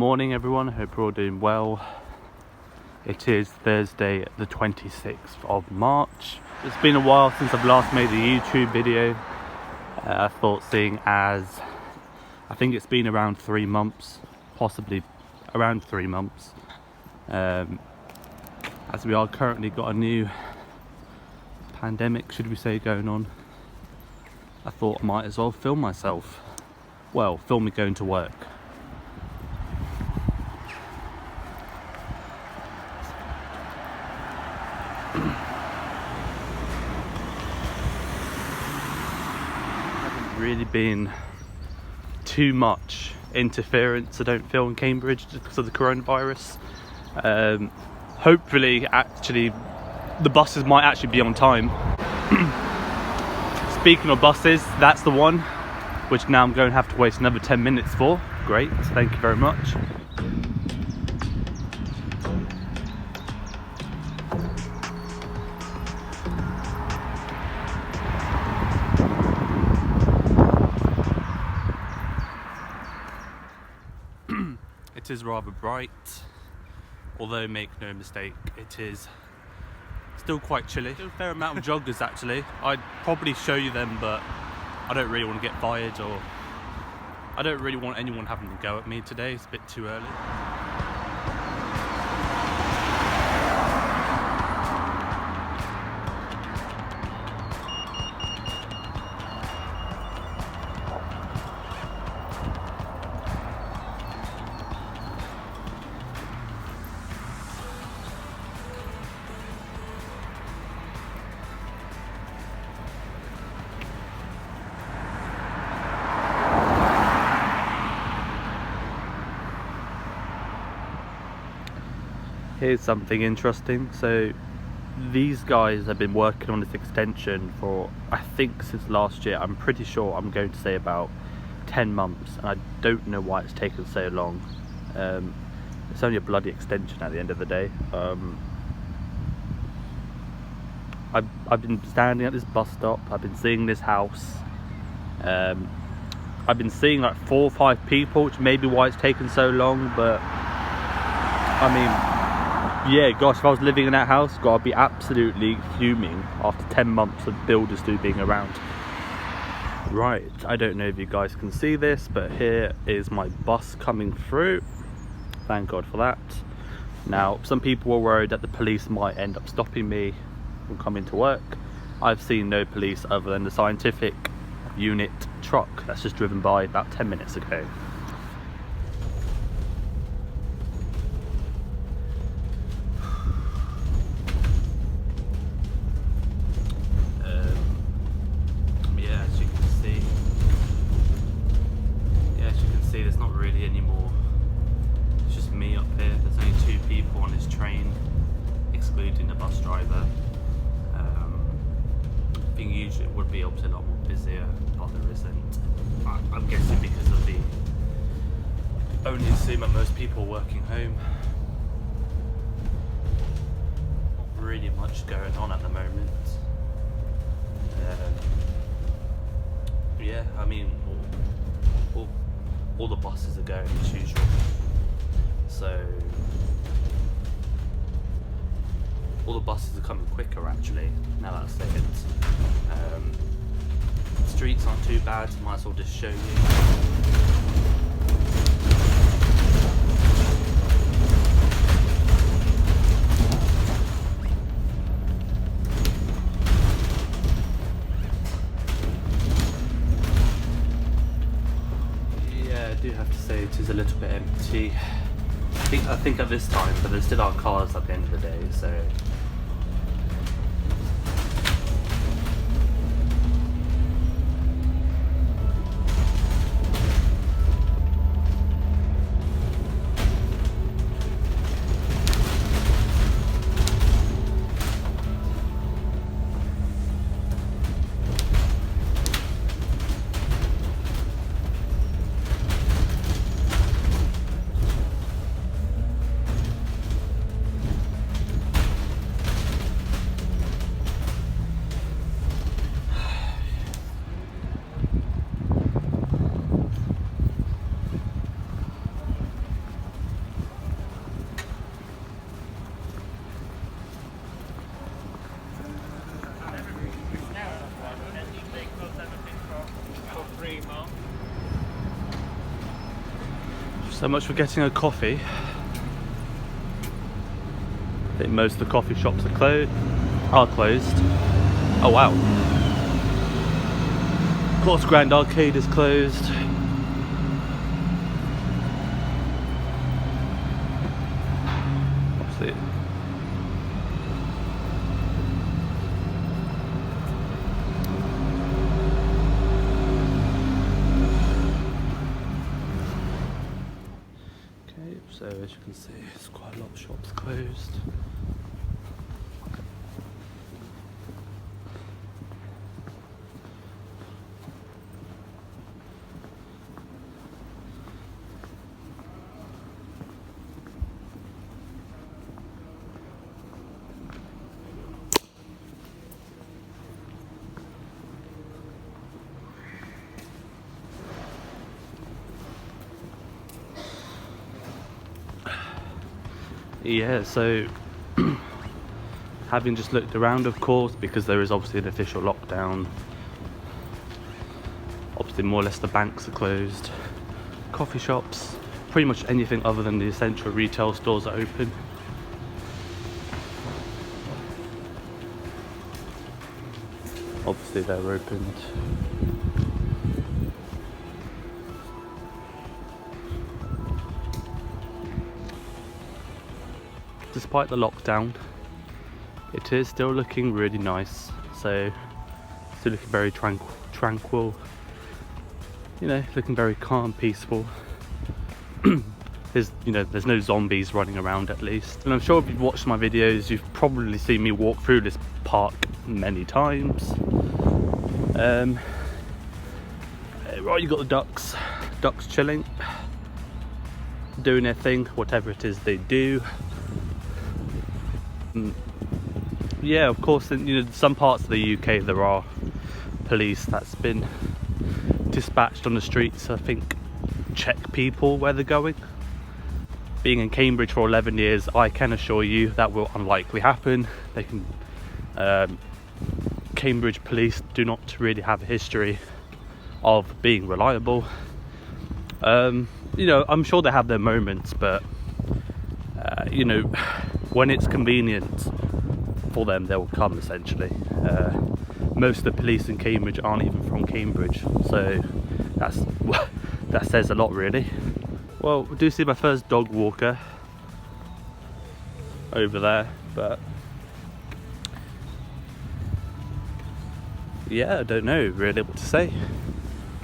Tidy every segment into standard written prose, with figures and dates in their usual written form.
morning everyone, I hope you're all doing well. It is Thursday the 26th of March. It's been a while since I've last made a YouTube video. I thought, seeing as I think it's been around 3 months, possibly around 3 months, as we are currently got a new pandemic, should we say, going on, I thought I might as well film myself. Well, film me going to work. Hasn't really been too much interference, I don't feel, in Cambridge because of the coronavirus. Hopefully, actually, the buses might actually be on time. Speaking of buses, that's the one which now I'm going to have to waste another 10 minutes for. Great, thank you very much. It is rather bright, although make no mistake, it is still quite chilly. Still a fair amount of joggers actually. I'd probably show you them, but I don't really want to get fired, or I don't really want anyone having to go at me today. It's a bit too early. Here's something interesting. So these guys have been working on this extension for, I think, since last year. I'm pretty sure I'm going to say about 10 months, and I don't know why it's taken so long. It's only a bloody extension at the end of the day. I've been standing at this bus stop, I've been seeing this house, I've been seeing like 4 or 5 people, which may be why it's taken so long, but I mean, yeah, gosh, if I was living in that house, God, I'd be absolutely fuming after 10 months of builders still being around. Right, I don't know if you guys can see this, but here is my bus coming through. Thank God for that. Now, some people were worried that the police might end up stopping me from coming to work. I've seen no police other than the scientific unit truck that's just driven by about 10 minutes ago. There's not really any more. It's just me up here. There's only 2 people on this train, excluding the bus driver. I think usually it would be able to a lot more busier, but there isn't. I'm guessing because of the only assume that most people are working home. Not really much going on at the moment. Yeah, I mean, all the buses are going as usual, so all the buses are coming quicker actually, now that I say it. The streets aren't too bad, might as well just show you. I do have to say it is a little bit empty. I think at this time, but there still are cars at the end of the day, so So much for getting a coffee. I think most of the coffee shops are closed. Oh wow. Of course, Grand Arcade is closed. Obviously. Okay, so as you can see, there's quite a lot of shops closed. Yeah, so having just looked around, of course, because there is obviously an official lockdown. Obviously, more or less the banks are closed. Coffee shops, pretty much anything other than the essential retail stores are open. Obviously, they're opened. Despite the lockdown, it is still looking really nice. So, still looking very tranquil. You know, looking very calm, peaceful. There's no zombies running around at least. And I'm sure if you've watched my videos, you've probably seen me walk through this park many times. Right, you got the ducks chilling, doing their thing, whatever it is they do. Yeah, of course, in some parts of the UK there are police that's been dispatched on the streets, I think, check people where they're going. Being in Cambridge for 11 years, I can assure you that will unlikely happen. They can Cambridge police do not really have a history of being reliable. I'm sure they have their moments, but when it's convenient for them, they will come, essentially. Most of the police in Cambridge aren't even from Cambridge, so that says a lot, really. Well, we do see my first dog walker over there, but yeah, I don't know really what to say.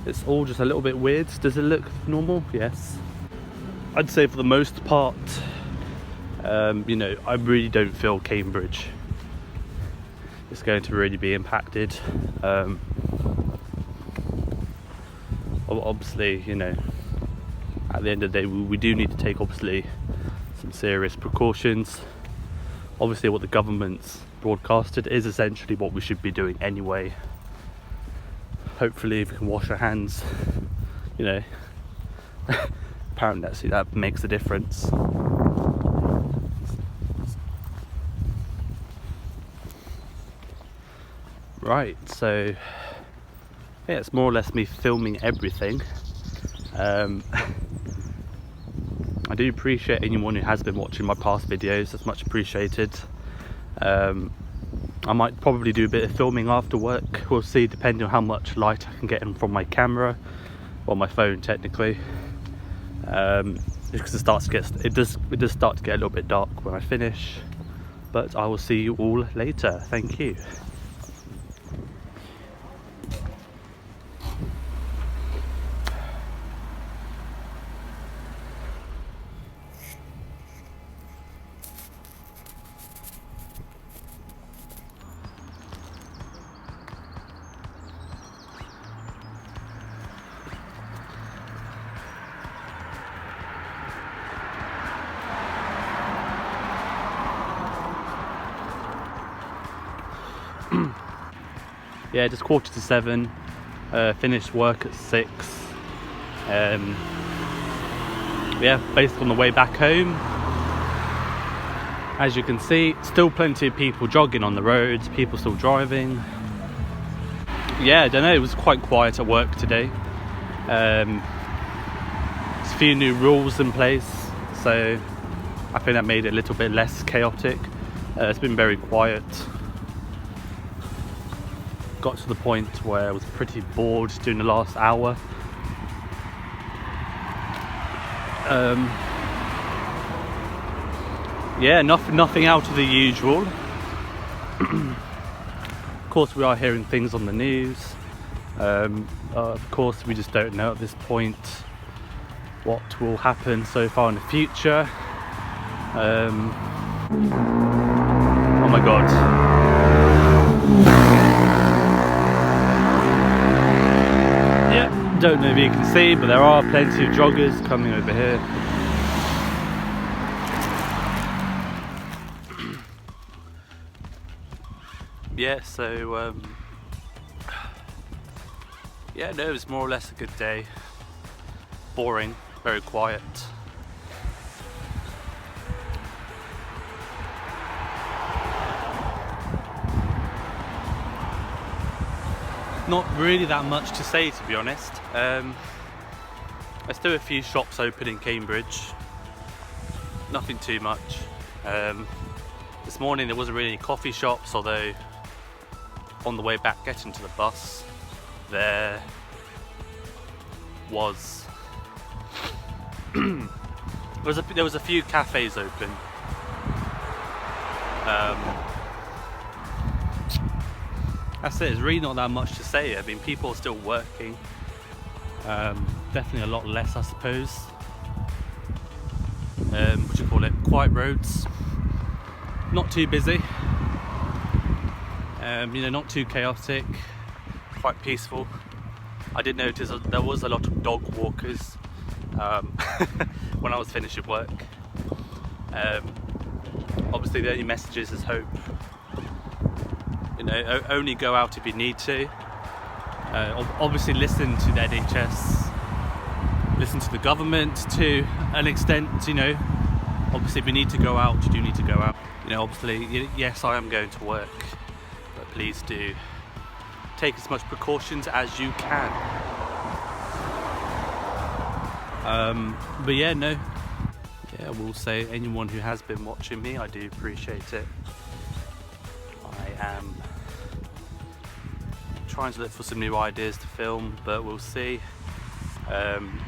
It's all just a little bit weird. Does it look normal? Yes. I'd say for the most part, I really don't feel Cambridge is going to really be impacted. Obviously, at the end of the day, we do need to take obviously some serious precautions. Obviously, what the government's broadcasted is essentially what we should be doing anyway. Hopefully, if we can wash our hands, apparently that makes a difference. Right, so yeah, it's more or less me filming everything. I do appreciate anyone who has been watching my past videos. That's much appreciated. I might probably do a bit of filming after work. We'll see, depending on how much light I can get in from my camera, or my phone technically. Because it does start to get a little bit dark when I finish. But I will see you all later. Thank you. Yeah, just 7:15. Finished work at 6. Yeah, basically on the way back home. As you can see, still plenty of people jogging on the roads, people still driving. Yeah, I don't know, it was quite quiet at work today. It's a few new rules in place, so I think that made it a little bit less chaotic. It's been very quiet. Got to the point where I was pretty bored during the last hour. Yeah, nothing out of the usual. Of course, we are hearing things on the news. Of course, we just don't know at this point what will happen so far in the future. Oh my god. Yeah, don't know if you can see, but there are plenty of joggers coming over here. Yeah, so yeah, no, it was more or less a good day. Boring, very quiet. Not really that much to say, to be honest. There's still a few shops open in Cambridge. Nothing too much. This morning there wasn't really any coffee shops, although on the way back getting to the bus there was there was a few cafes open. That's it, there's really not that much to say. I mean, people are still working. Definitely a lot less, I suppose. What do you call it? Quiet roads. Not too busy. You know, not too chaotic. Quite peaceful. I did notice that there was a lot of dog walkers when I was finishing work. Obviously, the only messages is hope. You know, only go out if you need to. Obviously, listen to the NHS, listen to the government to an extent. You know, obviously, if you need to go out, you do need to go out. You know, obviously, yes, I am going to work, but please do take as much precautions as you can. But yeah, no. Yeah, I will say, anyone who has been watching me, I do appreciate it. I am trying to look for some new ideas to film, but we'll see. And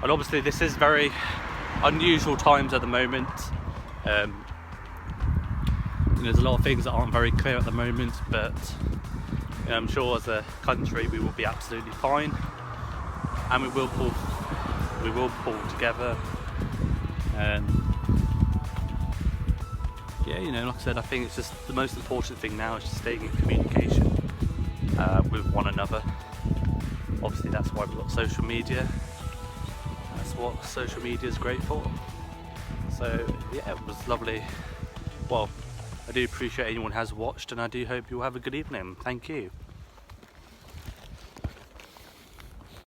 obviously this is very unusual times at the moment. There's a lot of things that aren't very clear at the moment, but you know, I'm sure as a country we will be absolutely fine, and we will pull together. Yeah, you know, like I said, I think it's just the most important thing now is just staying in communication with one another. Obviously that's why we've got social media. That's what social media is great for. So yeah, it was lovely. Well, I do appreciate anyone who has watched, and I do hope you have a good evening. Thank you.